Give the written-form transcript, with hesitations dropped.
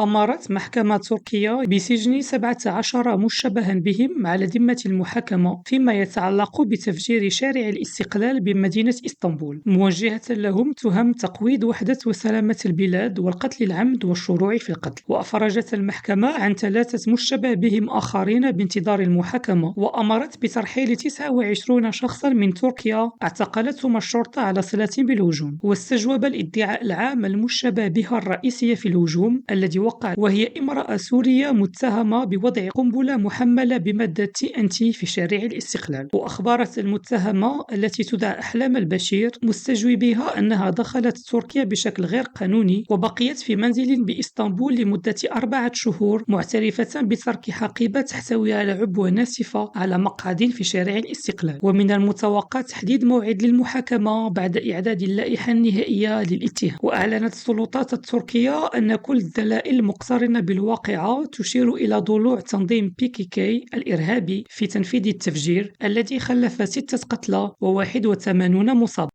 أمرت محكمة تركيا بسجن 17 مشتبها بهم على ذمة المحاكمة فيما يتعلق بتفجير شارع الاستقلال بمدينة إسطنبول، موجهة لهم تهم تقويض وحدة وسلامة البلاد والقتل العمد والشروع في القتل. وأفرجت المحكمة عن 3 مشتبه بهم آخرين بانتظار المحاكمة، وأمرت بترحيل 29 شخصا من تركيا اعتقلتهم الشرطة على صلة بالهجوم. واستجوب الادعاء العام المشتبه بها الرئيسية في الهجوم الذي وقع، وهي امرأة سورية متهمة بوضع قنبلة محملة بمادة TNT في شارع الاستقلال. وأخبرت المتهمة التي تدعى أحلام البشير مستجوبيها أنها دخلت تركيا بشكل غير قانوني وبقيت في منزل بإسطنبول لمدة 4 شهور معترفة بترك حقيبة تحتوي على عبوة ناسفة على مقعد في شارع الاستقلال. ومن المتوقع تحديد موعد للمحاكمة بعد إعداد اللائحة النهائية للاتهام. وأعلنت السلطات التركية أن كل الدلائل المقترنة بالواقعة تشير إلى ضلوع تنظيم PKK الإرهابي في تنفيذ التفجير الذي خلف 6 قتلى و81 مصابين.